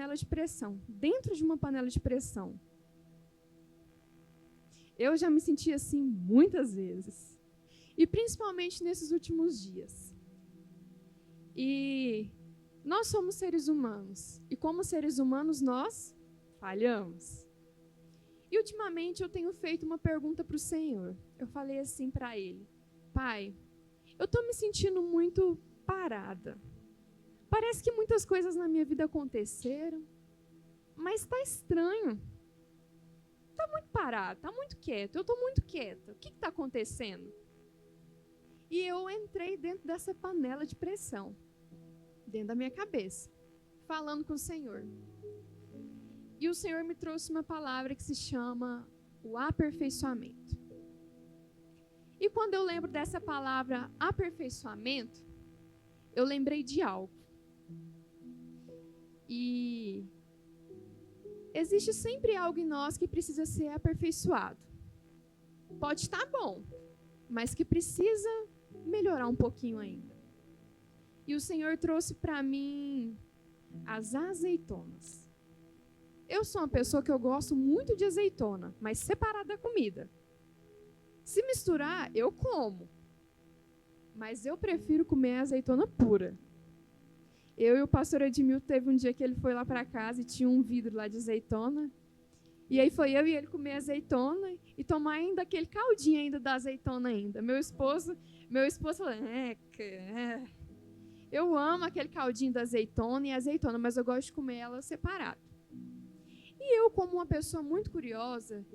panela de pressão, dentro de uma panela de pressão. Eu já me senti assim muitas vezes, e principalmente nesses últimos dias. E nós somos seres humanos, e como seres humanos nós falhamos. E ultimamente eu tenho feito uma pergunta para o Senhor. Eu falei assim para Ele: Pai, eu estou me sentindo muito parada. Parece que muitas coisas na minha vida aconteceram, mas está estranho. Está muito parado, está muito quieto, eu estou muito quieta. O que está acontecendo? E eu entrei dentro dessa panela de pressão, dentro da minha cabeça, falando com o Senhor. E o Senhor me trouxe uma palavra que se chama o aperfeiçoamento. E quando eu lembro dessa palavra aperfeiçoamento, eu lembrei de algo. E existe sempre algo em nós que precisa ser aperfeiçoado. Pode estar bom, mas que precisa melhorar um pouquinho ainda. E o Senhor trouxe para mim as azeitonas. Eu sou uma pessoa que eu gosto muito de azeitona, mas separada da comida. Se misturar, eu como. Mas eu prefiro comer a azeitona pura. Eu e o pastor Edmilton teve um dia que ele foi lá para casa e tinha um vidro lá de azeitona. E aí foi eu e ele comer azeitona e tomar ainda aquele caldinho ainda da azeitona ainda. Meu esposo falou, eu amo aquele caldinho da azeitona e azeitona, mas eu gosto de comer ela separada. E eu, como uma pessoa muito curiosa,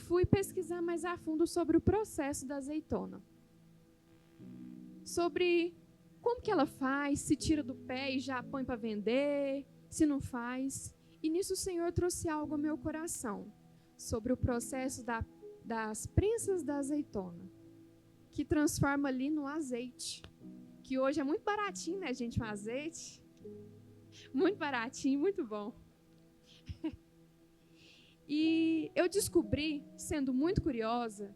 fui pesquisar mais a fundo sobre o processo da azeitona. Sobre como que ela faz, se tira do pé e já põe para vender, se não faz. E nisso o Senhor trouxe algo ao meu coração, sobre o processo das prensas da azeitona, que transforma ali no azeite, que hoje é muito baratinho, né, gente, um azeite. Muito baratinho, muito bom. E eu descobri, sendo muito curiosa,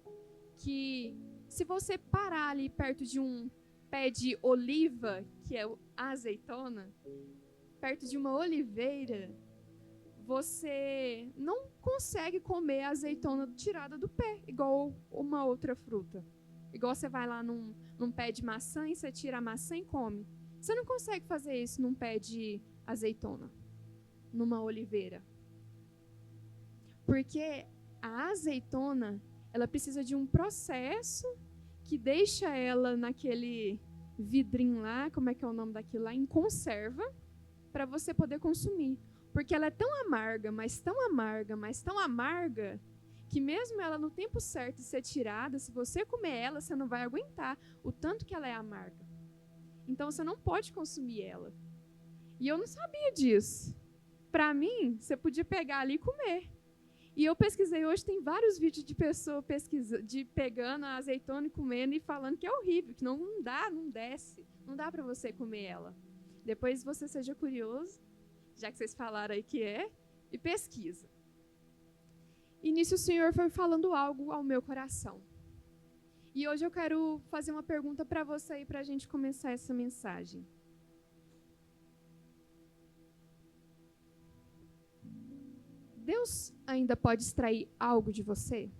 que se você parar ali perto de um pé de oliva, que é a azeitona, perto de uma oliveira, você não consegue comer a azeitona tirada do pé, igual uma outra fruta. Igual você vai lá num pé de maçã e você tira a maçã e come. Você não consegue fazer isso num pé de azeitona, numa oliveira. Porque a azeitona, ela precisa de um processo que deixa ela naquele vidrinho lá, como é que é o nome daquilo lá, em conserva, para você poder consumir. Porque ela é tão amarga, mas tão amarga, mas tão amarga, que mesmo ela no tempo certo de ser tirada, se você comer ela, você não vai aguentar o tanto que ela é amarga. Então você não pode consumir ela. E eu não sabia disso. Para mim, você podia pegar ali e comer. E eu pesquisei, hoje tem vários vídeos de pessoa pegando a azeitona e comendo e falando que é horrível, que não dá, não desce, não dá para você comer ela. Depois você seja curioso, já que vocês falaram aí que é, e pesquisa. E nisso o Senhor foi falando algo ao meu coração. E hoje eu quero fazer uma pergunta para você aí, para a gente começar essa mensagem. Deus ainda pode extrair algo de você?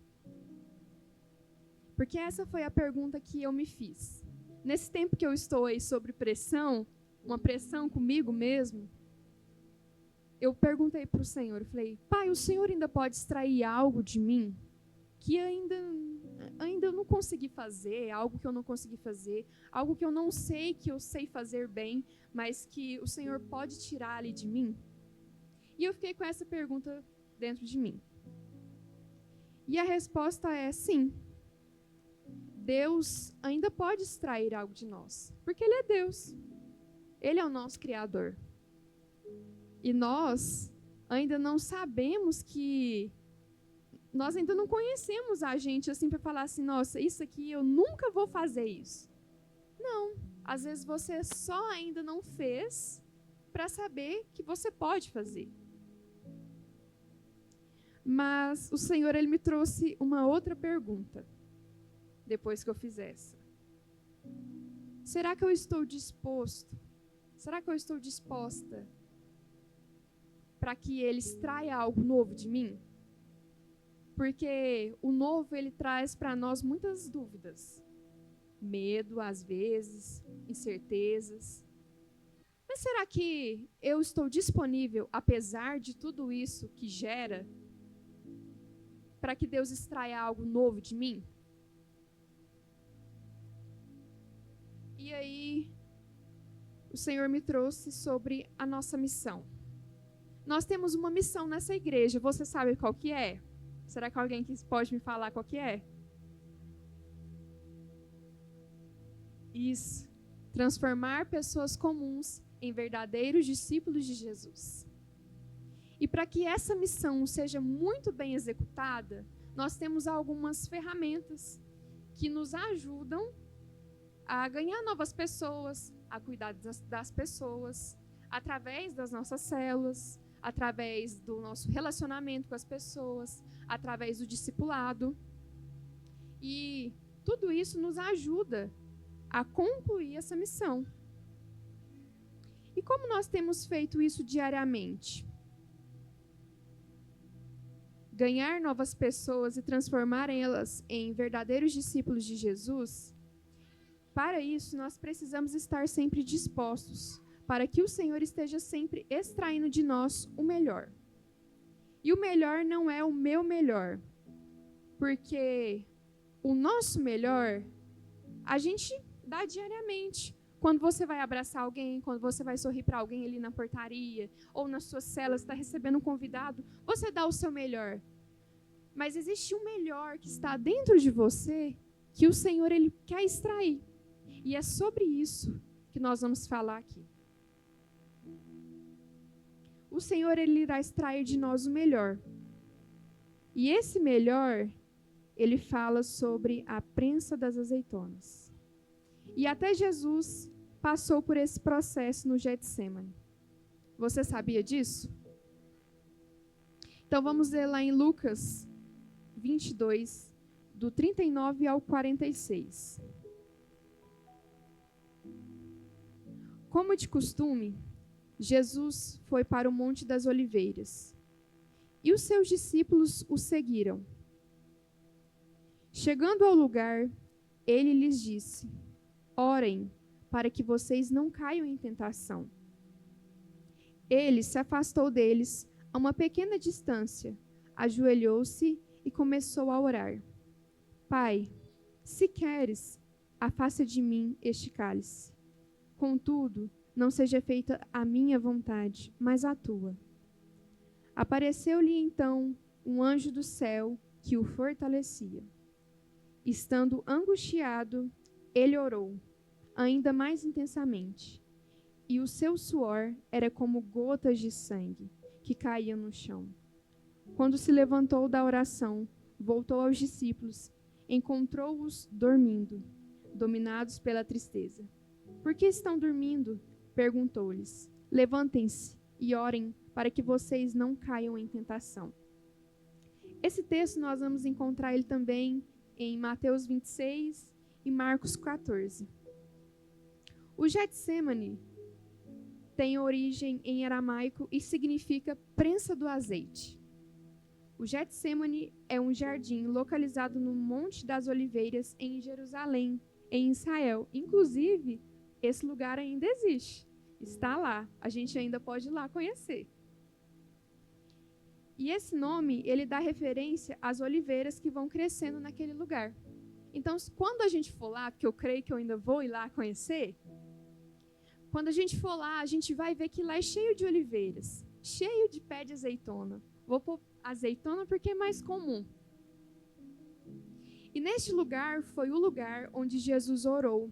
Porque essa foi a pergunta que eu me fiz. Nesse tempo que eu estou aí sobre pressão, uma pressão comigo mesmo, eu perguntei para o Senhor, eu falei, Pai, o Senhor ainda pode extrair algo de mim que ainda eu não consegui fazer, algo que eu não consegui fazer, algo que eu não sei que eu sei fazer bem, mas que o Senhor pode tirar ali de mim? E eu fiquei com essa pergunta dentro de mim. E a resposta é sim. Deus ainda pode extrair algo de nós, porque Ele é Deus. Ele é o nosso Criador. E nós ainda não sabemos que... Nós ainda não conhecemos a gente assim para falar assim, nossa, isso aqui eu nunca vou fazer isso. Não. Às vezes você só ainda não fez para saber que você pode fazer. Mas o Senhor, Ele me trouxe uma outra pergunta, depois que eu fiz essa. Será que eu estou disposto? Será que eu estou disposta para que ele extraia algo novo de mim? Porque o novo, ele traz para nós muitas dúvidas. Medo, às vezes, incertezas. Mas será que eu estou disponível, apesar de tudo isso que gera, para que Deus extraia algo novo de mim? E aí, o Senhor me trouxe sobre a nossa missão. Nós temos uma missão nessa igreja. Você sabe qual que é? Será que alguém pode me falar qual que é? Isso. Transformar pessoas comuns em verdadeiros discípulos de Jesus. E para que essa missão seja muito bem executada, nós temos algumas ferramentas que nos ajudam a ganhar novas pessoas, a cuidar das pessoas, através das nossas células, através do nosso relacionamento com as pessoas, através do discipulado. E tudo isso nos ajuda a concluir essa missão. E como nós temos feito isso diariamente? Ganhar novas pessoas e transformar elas em verdadeiros discípulos de Jesus, para isso nós precisamos estar sempre dispostos, para que o Senhor esteja sempre extraindo de nós o melhor. E o melhor não é o meu melhor, porque o nosso melhor a gente dá diariamente. Quando você vai abraçar alguém, quando você vai sorrir para alguém ali na portaria, ou na sua cela, está recebendo um convidado, você dá o seu melhor. Mas existe um melhor que está dentro de você, que o Senhor ele quer extrair. E é sobre isso que nós vamos falar aqui. O Senhor ele irá extrair de nós o melhor. E esse melhor, ele fala sobre a prensa das azeitonas. E até Jesus passou por esse processo no Getsêmani. Você sabia disso? Então vamos ler lá em Lucas 22, do 39 ao 46. Como de costume, Jesus foi para o Monte das Oliveiras, e os seus discípulos o seguiram. Chegando ao lugar, ele lhes disse: orem, para que vocês não caiam em tentação. Ele se afastou deles a uma pequena distância, ajoelhou-se e começou a orar. Pai, se queres, afasta de mim este cálice. Contudo, não seja feita a minha vontade, mas a tua. Apareceu-lhe então um anjo do céu que o fortalecia. Estando angustiado, ele orou, ainda mais intensamente, e o seu suor era como gotas de sangue que caíam no chão. Quando se levantou da oração, voltou aos discípulos, encontrou-os dormindo, dominados pela tristeza. Por que estão dormindo? Perguntou-lhes. Levantem-se e orem para que vocês não caiam em tentação. Esse texto nós vamos encontrar ele também em Mateus 26 e Marcos 14. O Getsêmani tem origem em aramaico e significa prensa do azeite. O Getsêmani é um jardim localizado no Monte das Oliveiras em Jerusalém, em Israel. Inclusive, esse lugar ainda existe. Está lá. A gente ainda pode ir lá conhecer. E esse nome, ele dá referência às oliveiras que vão crescendo naquele lugar. Então, quando a gente for lá, porque eu creio que eu ainda vou ir lá conhecer, quando a gente for lá, a gente vai ver que lá é cheio de oliveiras, cheio de pé de azeitona. Vou pôr azeitona porque é mais comum. E neste lugar foi o lugar onde Jesus orou.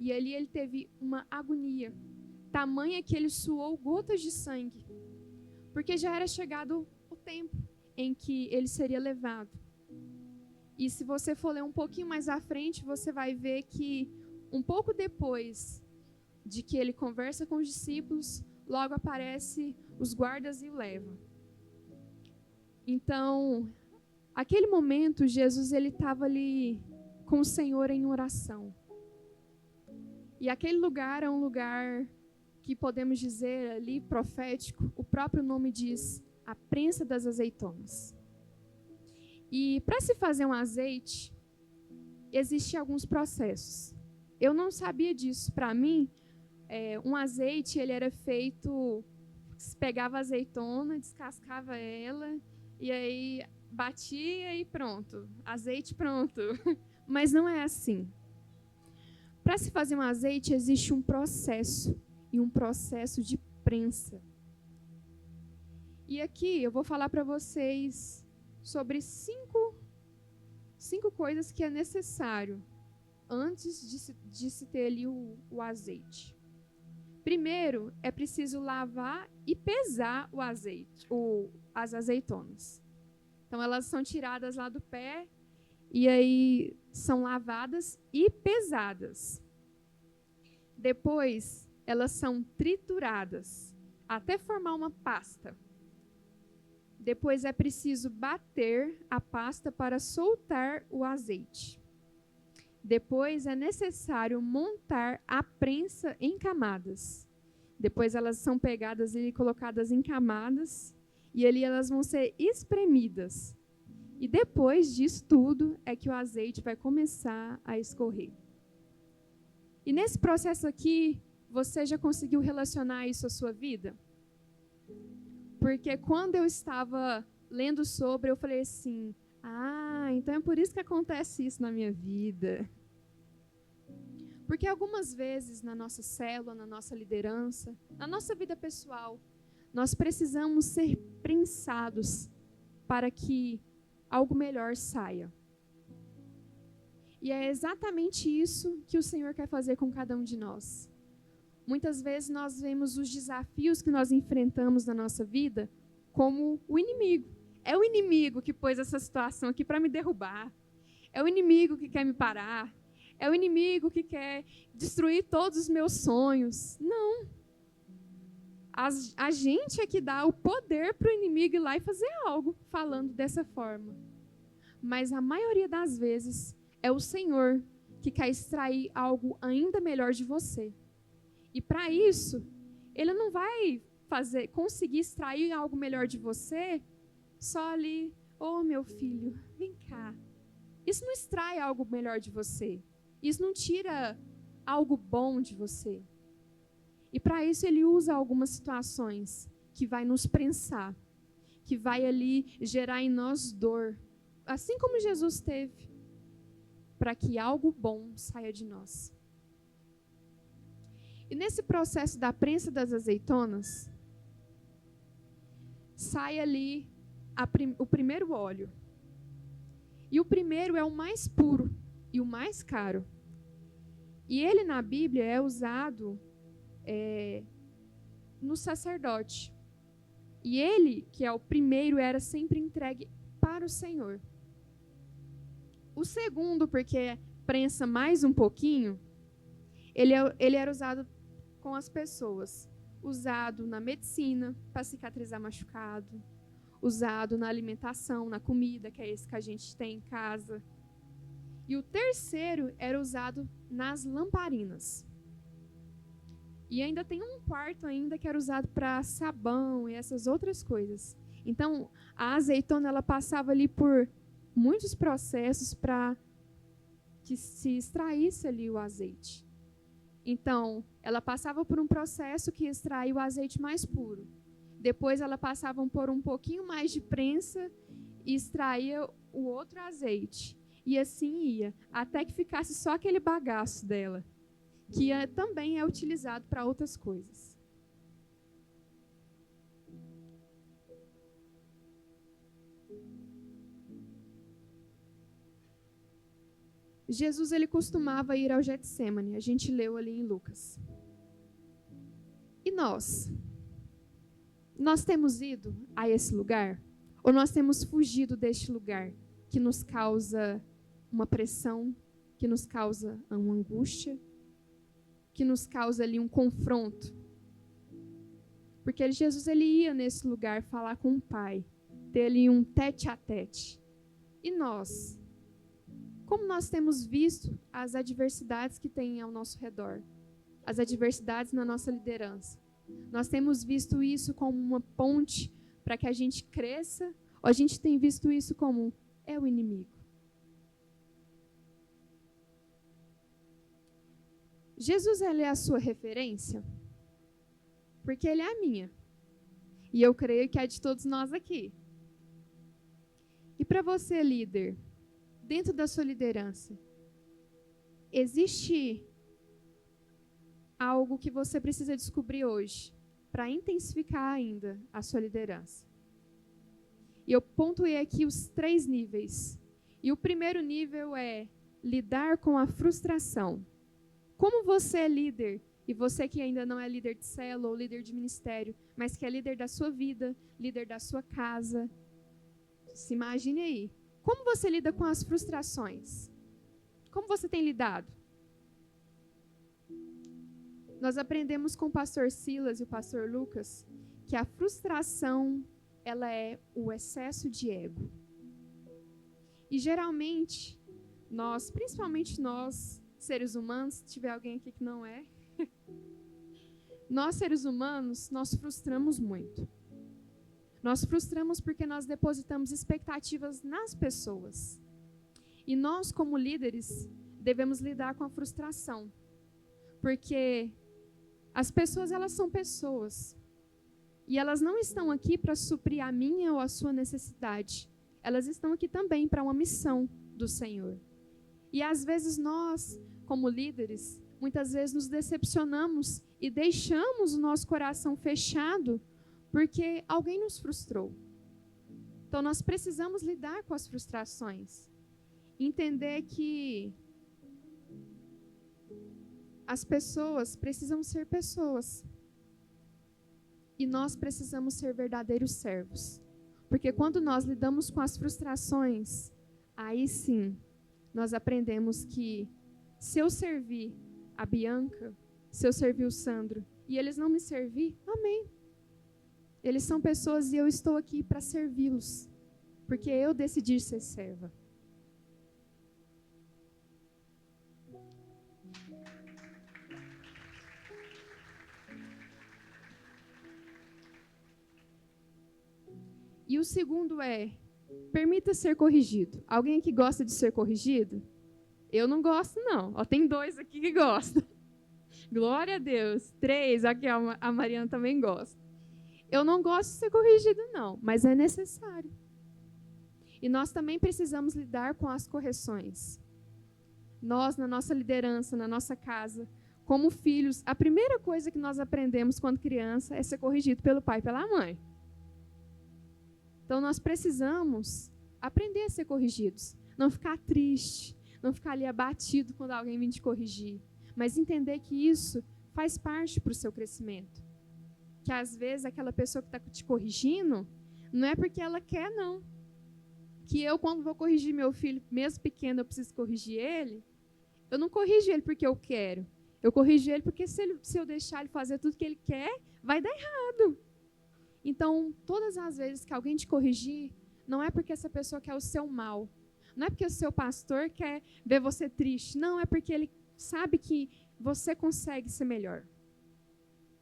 E ali ele teve uma agonia, tamanha que ele suou gotas de sangue, porque já era chegado o tempo em que ele seria levado. E se você for ler um pouquinho mais à frente, você vai ver que um pouco depois de que ele conversa com os discípulos, logo aparece os guardas e o levam. Então, aquele momento, Jesus ele estava ali com o Senhor em oração. E aquele lugar é um lugar que podemos dizer ali, profético, o próprio nome diz a prensa das azeitonas. E para se fazer um azeite, existem alguns processos. Eu não sabia disso. Para mim, um azeite ele era feito, se pegava a azeitona, descascava ela, e aí batia e pronto, azeite pronto. Mas não é assim. Para se fazer um azeite, existe um processo, e um processo de prensa. E aqui eu vou falar para vocês sobre cinco coisas que é necessário antes de se ter ali o azeite. Primeiro, é preciso lavar e pesar o azeite, as azeitonas. Então, elas são tiradas lá do pé e aí são lavadas e pesadas. Depois, elas são trituradas até formar uma pasta. Depois é preciso bater a pasta para soltar o azeite. Depois é necessário montar a prensa em camadas. Depois elas são pegadas e colocadas em camadas e ali elas vão ser espremidas. E depois disso tudo é que o azeite vai começar a escorrer. E nesse processo aqui, você já conseguiu relacionar isso à sua vida? Porque quando eu estava lendo sobre, eu falei assim, então é por isso que acontece isso na minha vida. Porque algumas vezes na nossa célula, na nossa liderança, na nossa vida pessoal, nós precisamos ser prensados para que algo melhor saia. E é exatamente isso que o Senhor quer fazer com cada um de nós. Muitas vezes nós vemos os desafios que nós enfrentamos na nossa vida como o inimigo. É o inimigo que pôs essa situação aqui para me derrubar. É o inimigo que quer me parar. É o inimigo que quer destruir todos os meus sonhos. Não. A gente é que dá o poder para o inimigo ir lá e fazer algo falando dessa forma. Mas a maioria das vezes é o Senhor que quer extrair algo ainda melhor de você. E para isso, Ele não vai conseguir extrair algo melhor de você só ali, meu filho, vem cá. Isso não extrai algo melhor de você. Isso não tira algo bom de você. E para isso Ele usa algumas situações que vai nos prensar, que vai ali gerar em nós dor, assim como Jesus teve, para que algo bom saia de nós. E nesse processo da prensa das azeitonas, sai ali o primeiro óleo. E o primeiro é o mais puro e o mais caro. E ele na Bíblia é usado no sacerdote. E ele, que é o primeiro, era sempre entregue para o Senhor. O segundo, porque prensa mais um pouquinho, ele era usado com as pessoas. Usado na medicina, para cicatrizar machucado. Usado na alimentação, na comida, que é esse que a gente tem em casa. E o terceiro era usado nas lamparinas. E ainda tem um quarto ainda que era usado para sabão e essas outras coisas. Então, a azeitona ela passava ali por muitos processos para que se extraísse ali o azeite. Então, ela passava por um processo que extraía o azeite mais puro. Depois, ela passava por um pouquinho mais de prensa e extraía o outro azeite. E assim ia, até que ficasse só aquele bagaço dela, que também é utilizado para outras coisas. Jesus ele costumava ir ao Getsêmani, a gente leu ali em Lucas. E nós? Nós temos ido a esse lugar? Ou nós temos fugido deste lugar que nos causa uma pressão, que nos causa uma angústia, que nos causa ali um confronto? Porque Jesus ele ia nesse lugar falar com o Pai, ter ali um tete a tete. E nós? Como nós temos visto as adversidades que tem ao nosso redor? as adversidades na nossa liderança. Nós temos visto isso como uma ponte para que a gente cresça, ou a gente tem visto isso como é o inimigo? Jesus, ele é a sua referência? Porque ele é a minha. E eu creio que é de todos nós aqui. E para você, líder, dentro da sua liderança, existe algo que você precisa descobrir hoje para intensificar ainda a sua liderança? E eu pontuei aqui os 3 níveis. E o primeiro nível é lidar com a frustração. Como você é líder, e você que ainda não é líder de célula ou líder de ministério, mas que é líder da sua vida, líder da sua casa, se imagine aí. Como você lida com as frustrações? Como você tem lidado? Nós aprendemos com o pastor Silas e o pastor Lucas que a frustração, ela é o excesso de ego. E geralmente, nós, principalmente nós, seres humanos, se tiver alguém aqui que não é, nós, seres humanos, nós frustramos muito. Nós frustramos porque nós depositamos expectativas nas pessoas. E nós, como líderes, devemos lidar com a frustração. Porque as pessoas, elas são pessoas. E elas não estão aqui para suprir a minha ou a sua necessidade. Elas estão aqui também para uma missão do Senhor. E às vezes nós, como líderes, muitas vezes nos decepcionamos e deixamos o nosso coração fechado porque alguém nos frustrou. Então nós precisamos lidar com as frustrações. Entender que as pessoas precisam ser pessoas. E nós precisamos ser verdadeiros servos. Porque quando nós lidamos com as frustrações, aí sim, nós aprendemos que se eu servir a Bianca, se eu servir o Sandro, e eles não me servir, amém. Eles são pessoas e eu estou aqui para servi-los. Porque eu decidi ser serva. E o segundo é, permita ser corrigido. Alguém aqui gosta de ser corrigido? Eu não gosto, não. Ó, tem 2 aqui que gostam. Glória a Deus. 3, aqui a Mariana também gosta. Eu não gosto de ser corrigido, não, mas é necessário. E nós também precisamos lidar com as correções. Nós, na nossa liderança, na nossa casa, como filhos, a primeira coisa que nós aprendemos quando criança é ser corrigido pelo pai e pela mãe. Então, nós precisamos aprender a ser corrigidos. Não ficar triste, não ficar ali abatido quando alguém vem te corrigir. Mas entender que isso faz parte para o seu crescimento. Que às vezes aquela pessoa que está te corrigindo, não é porque ela quer, não. Que eu, quando vou corrigir meu filho, mesmo pequeno, eu preciso corrigir ele. Eu não corrijo ele porque eu quero. Eu corrijo ele porque se eu deixar ele fazer tudo que ele quer, vai dar errado. Então, todas as vezes que alguém te corrigir, não é porque essa pessoa quer o seu mal. Não é porque o seu pastor quer ver você triste. Não, é porque ele sabe que você consegue ser melhor.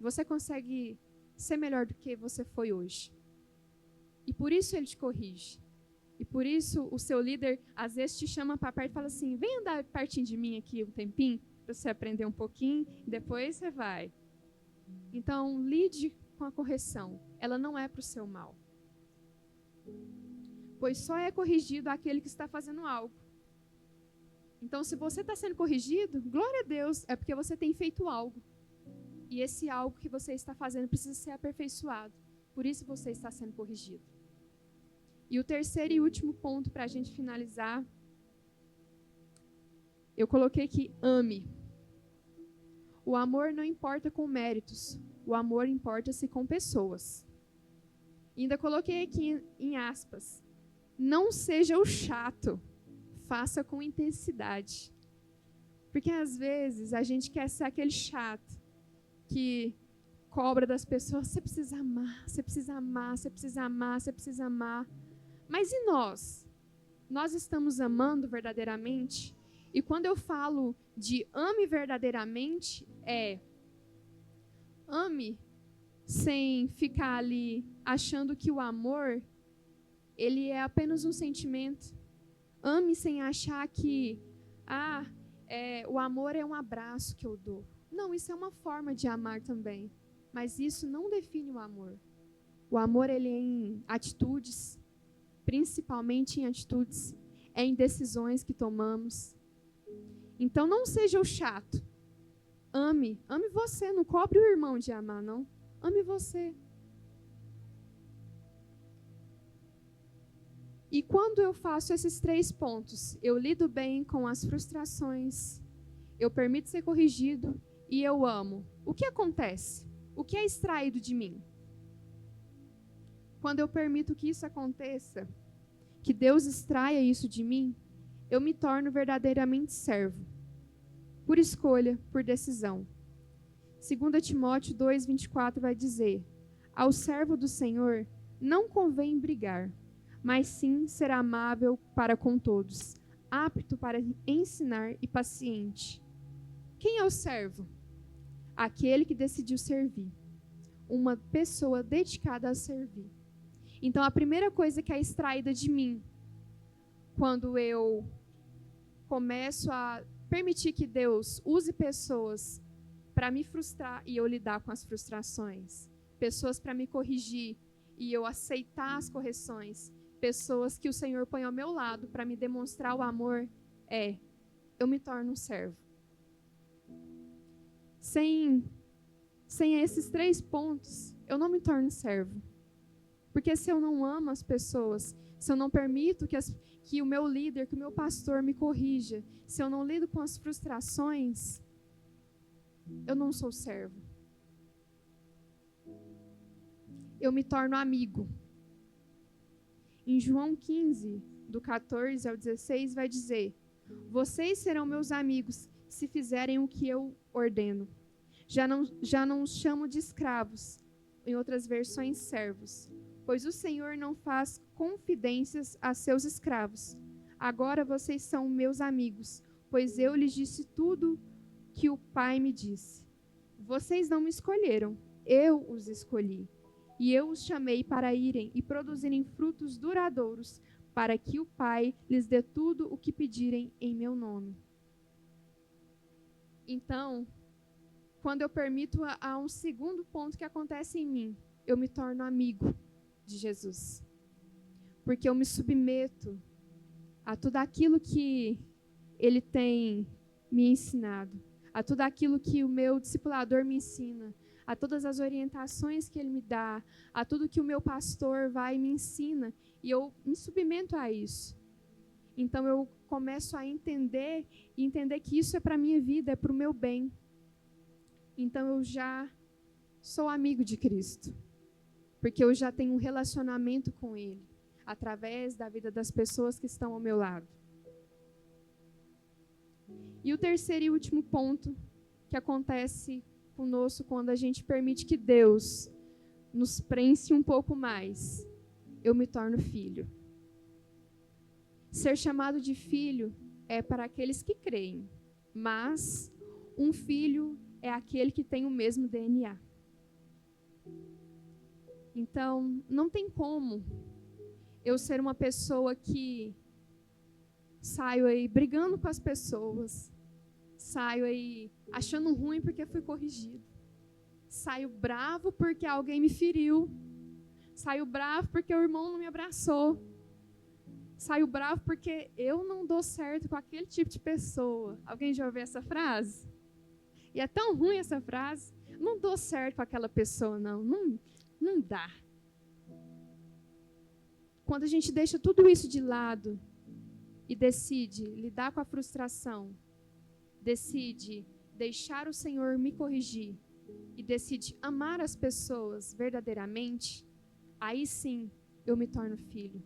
Você consegue ser melhor do que você foi hoje. E por isso ele te corrige. E por isso o seu líder, às vezes, te chama para perto e fala assim, vem andar pertinho de mim aqui um tempinho, para você aprender um pouquinho, e depois você vai. Então, lide com a correção. Ela não é para o seu mal. Pois só é corrigido aquele que está fazendo algo. Então, se você está sendo corrigido, glória a Deus, é porque você tem feito algo. E esse algo que você está fazendo precisa ser aperfeiçoado. Por isso você está sendo corrigido. E o terceiro e último ponto para a gente finalizar, eu coloquei aqui, ame. O amor não importa com méritos, o amor importa-se com pessoas. E ainda coloquei aqui em aspas, não seja o chato, faça com intensidade. Porque às vezes a gente quer ser aquele chato que cobra das pessoas, você precisa amar, você precisa amar, você precisa amar, você precisa amar. Mas e nós? Nós estamos amando verdadeiramente? E quando eu falo de ame verdadeiramente, é Ame sem ficar ali achando que o amor, ele é apenas um sentimento. Ame sem achar que, o amor é um abraço que eu dou. Não, isso é uma forma de amar também. Mas isso não define o amor. O amor, ele é em atitudes, principalmente em atitudes, é em decisões que tomamos. Então, não seja o chato. Ame você, não cobre o irmão de amar, não. Ame você. E quando eu faço esses 3 pontos, eu lido bem com as frustrações, eu permito ser corrigido e eu amo. O que acontece? O que é extraído de mim? Quando eu permito que isso aconteça, que Deus extraia isso de mim, eu me torno verdadeiramente servo. Por escolha, por decisão. 2 Timóteo 2:24 vai dizer: ao servo do Senhor não convém brigar, mas sim ser amável para com todos, apto para ensinar e paciente. Quem é o servo? Aquele que decidiu servir. Uma pessoa dedicada a servir. Então, a primeira coisa que é extraída de mim, quando eu começo a permitir que Deus use pessoas para me frustrar e eu lidar com as frustrações, pessoas para me corrigir e eu aceitar as correções, pessoas que o Senhor põe ao meu lado para me demonstrar o amor, eu me torno um servo. Sem esses 3 pontos, eu não me torno servo. Porque se eu não amo as pessoas, se eu não permito que o meu líder, que o meu pastor me corrija, se eu não lido com as frustrações, eu não sou servo. Eu me torno amigo. Em João 15, do 14 ao 16, vai dizer: vocês serão meus amigos se fizerem o que eu ordeno. Já não os chamo de escravos, em outras versões, servos, pois o Senhor não faz confidências a seus escravos. Agora vocês são meus amigos, pois eu lhes disse tudo que o Pai me disse. Vocês não me escolheram, eu os escolhi. E eu os chamei para irem e produzirem frutos duradouros, para que o Pai lhes dê tudo o que pedirem em meu nome. Então, quando eu permito a um segundo ponto que acontece em mim, eu me torno amigo de Jesus. Porque eu me submeto a tudo aquilo que Ele tem me ensinado, a tudo aquilo que o meu discipulador me ensina, a todas as orientações que Ele me dá, a tudo que o meu pastor vai e me ensina, e eu me submeto a isso. Então eu começo a entender que isso é para a minha vida, é para o meu bem. Então eu já sou amigo de Cristo, porque eu já tenho um relacionamento com Ele, através da vida das pessoas que estão ao meu lado. E o terceiro e último ponto que acontece conosco quando a gente permite que Deus nos prense um pouco mais, eu me torno filho. Ser chamado de filho é para aqueles que creem, mas um filho é aquele que tem o mesmo DNA. Então, não tem como eu ser uma pessoa que saio aí brigando com as pessoas, saio aí achando ruim porque fui corrigido, saio bravo porque alguém me feriu, saio bravo porque o irmão não me abraçou, saio bravo porque eu não dou certo com aquele tipo de pessoa. Alguém já ouviu essa frase? E é tão ruim essa frase. Não dou certo com aquela pessoa, não dá. Quando a gente deixa tudo isso de lado e decide lidar com a frustração, decide deixar o Senhor me corrigir e decide amar as pessoas verdadeiramente, aí sim eu me torno filho.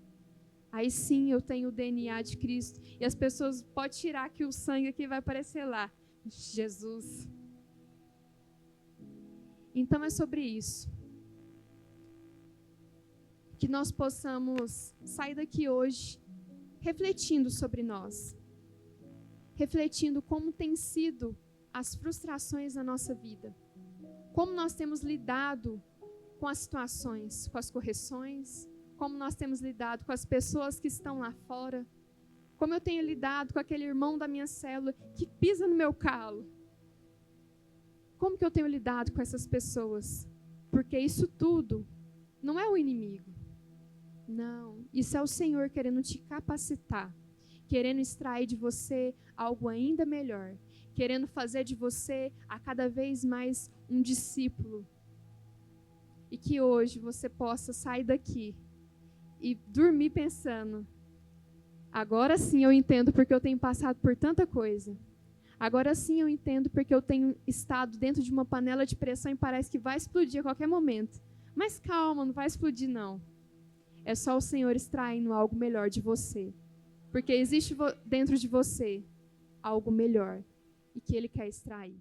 Aí sim eu tenho o DNA de Cristo. E as pessoas podem tirar que o sangue aqui vai aparecer lá. Jesus. Então é sobre isso. Que nós possamos sair daqui hoje refletindo sobre nós. Refletindo como tem sido as frustrações na nossa vida. Como nós temos lidado com as situações, com as correções, como nós temos lidado com as pessoas que estão lá fora, como eu tenho lidado com aquele irmão da minha célula que pisa no meu calo. Como que eu tenho lidado com essas pessoas? Porque isso tudo não é o inimigo. Não, isso é o Senhor querendo te capacitar, querendo extrair de você algo ainda melhor, querendo fazer de você a cada vez mais um discípulo. E que hoje você possa sair daqui e dormir pensando: agora sim eu entendo porque eu tenho passado por tanta coisa. Agora sim eu entendo porque eu tenho estado dentro de uma panela de pressão e parece que vai explodir a qualquer momento. Mas calma, não vai explodir não. É só o Senhor extraindo algo melhor de você. Porque existe dentro de você algo melhor e que Ele quer extrair.